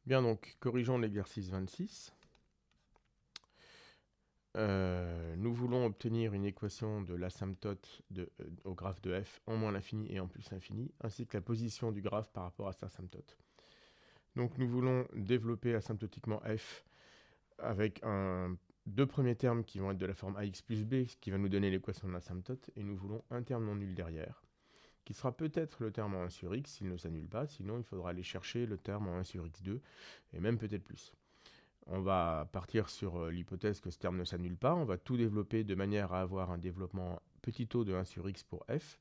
Bien, donc, corrigeons l'exercice 26. Nous voulons obtenir une équation de l'asymptote au graphe de f en moins l'infini et en plus l'infini, ainsi que la position du graphe par rapport à sa asymptote. Donc nous voulons développer asymptotiquement f avec deux premiers termes qui vont être de la forme ax plus b, ce qui va nous donner l'équation de l'asymptote, et nous voulons un terme non nul derrière, qui sera peut-être le terme en 1 sur x s'il ne s'annule pas, sinon il faudra aller chercher le terme en 1 sur x2, et même peut-être plus. On va partir sur l'hypothèse que ce terme ne s'annule pas, on va tout développer de manière à avoir un développement petit o de 1 sur x pour f.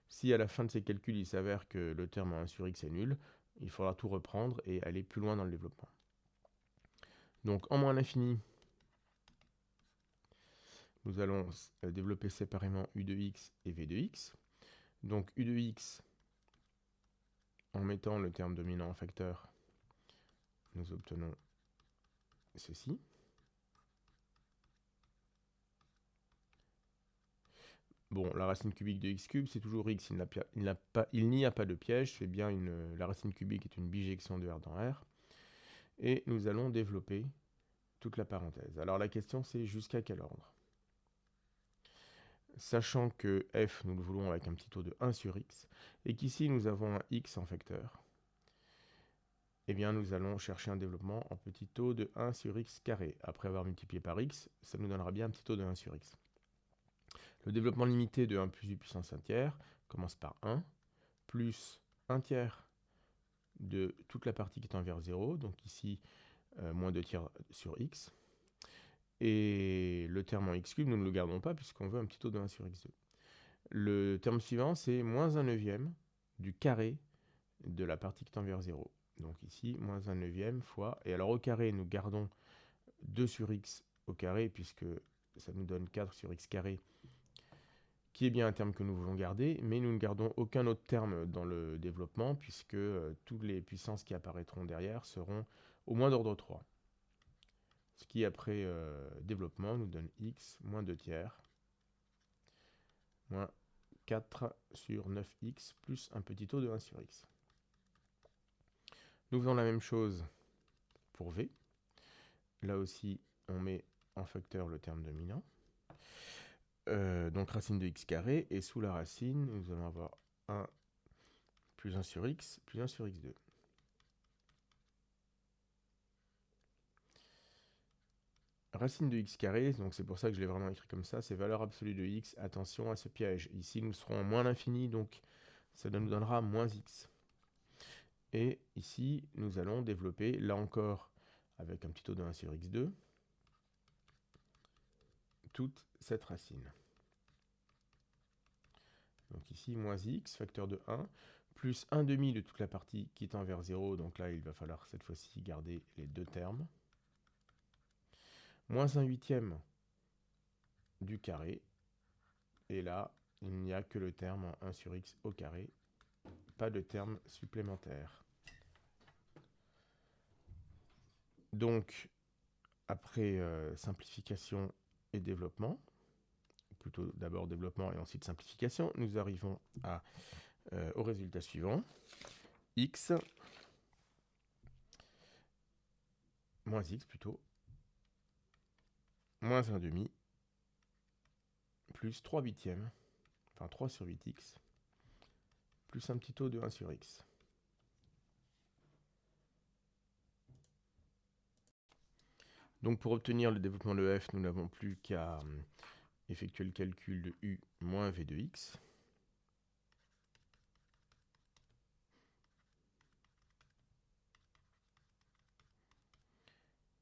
Si à la fin de ces calculs il s'avère que le terme en 1 sur x est nul, il faudra tout reprendre et aller plus loin dans le développement. Donc en moins l'infini, nous allons développer séparément u de x et v de x. Donc u de x, en mettant le terme dominant en facteur, nous obtenons ceci. Bon, la racine cubique de x cube, c'est toujours x, il n'y a pas de piège, c'est bien la racine cubique est une bijection de R dans R. Et nous allons développer toute la parenthèse. Alors la question c'est jusqu'à quel ordre? Sachant que f, nous le voulons avec un petit taux de 1 sur x, et qu'ici nous avons un x en facteur, eh bien nous allons chercher un développement en petit taux de 1 sur x carré. Après avoir multiplié par x, ça nous donnera bien un petit taux de 1 sur x. Le développement limité de 1 plus u puissance 1 tiers commence par 1, plus 1 tiers de toute la partie qui tend vers 0, donc ici moins 2 tiers sur x. Et le terme en x cube, nous ne le gardons pas puisqu'on veut un petit taux de 1 sur x2. Le terme suivant, c'est moins 1 neuvième du carré de la partie qui tend vers 0. Donc ici, moins 1 neuvième fois, et alors au carré, nous gardons 2 sur x au carré, puisque ça nous donne 4 sur x carré, qui est bien un terme que nous voulons garder, mais nous ne gardons aucun autre terme dans le développement, puisque toutes les puissances qui apparaîtront derrière seront au moins d'ordre 3. Ce qui, après développement, nous donne x moins 2 tiers, moins 4 sur 9x, plus un petit taux de 1 sur x. Nous faisons la même chose pour v. Là aussi, on met en facteur le terme dominant. Donc racine de x carré, et sous la racine, nous allons avoir 1 plus 1 sur x, plus 1 sur x2. Racine de x carré, donc c'est pour ça que je l'ai vraiment écrit comme ça, c'est valeur absolue de x, attention à ce piège. Ici, nous serons en moins l'infini, donc ça nous donnera moins x. Et ici, nous allons développer, là encore, avec un petit taux de 1 sur x2, toute cette racine. Donc ici, moins x, facteur de 1, plus 1 demi de toute la partie qui tend vers 0, donc là, il va falloir cette fois-ci garder les deux termes. Moins 1 huitième du carré, et là, il n'y a que le terme en 1 sur x au carré, pas de terme supplémentaire. Donc, après simplification et développement, plutôt d'abord développement et ensuite simplification, nous arrivons au résultat suivant. X, moins x plutôt, moins 1 demi, plus 3 huitièmes, enfin 3 sur 8x, plus un petit taux de 1 sur x. Donc pour obtenir le développement de f, nous n'avons plus qu'à effectuer le calcul de u moins v de x.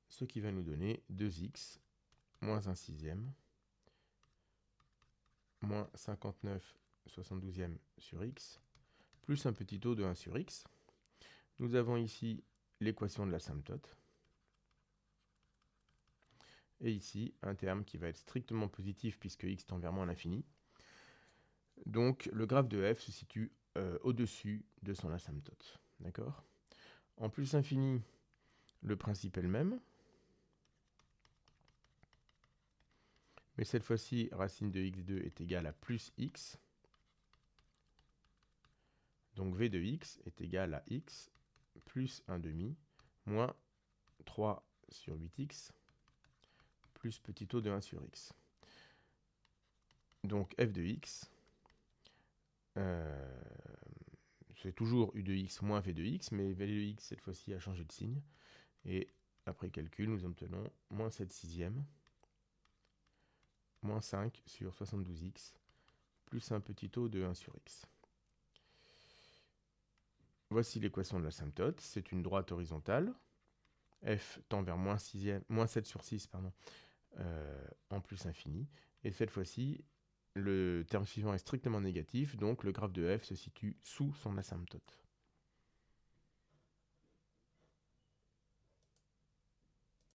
Ce qui va nous donner 2x moins 1 sixième, moins 59 72e sur x, plus un petit taux de 1 sur x. Nous avons ici l'équation de l'asymptote. Et ici, un terme qui va être strictement positif puisque x tend vers moins l'infini. Donc, le graphe de f se situe au-dessus de son asymptote. D'accord? En plus infini, le principe est le même. Mais cette fois-ci, racine de x2 est égale à plus x. Donc v de x est égal à x plus 1 demi moins 3 sur 8x plus petit O de 1 sur x. Donc f de x, c'est toujours u de x moins v de x, mais v de x cette fois-ci a changé de signe. Et après calcul, nous obtenons moins 7 sixièmes, moins 5 sur 72x, plus un petit O de 1 sur x. Voici l'équation de l'asymptote. C'est une droite horizontale. F tend vers moins 7 sur 6 en plus infini. Et cette fois-ci, le terme suivant est strictement négatif, donc le graphe de f se situe sous son asymptote.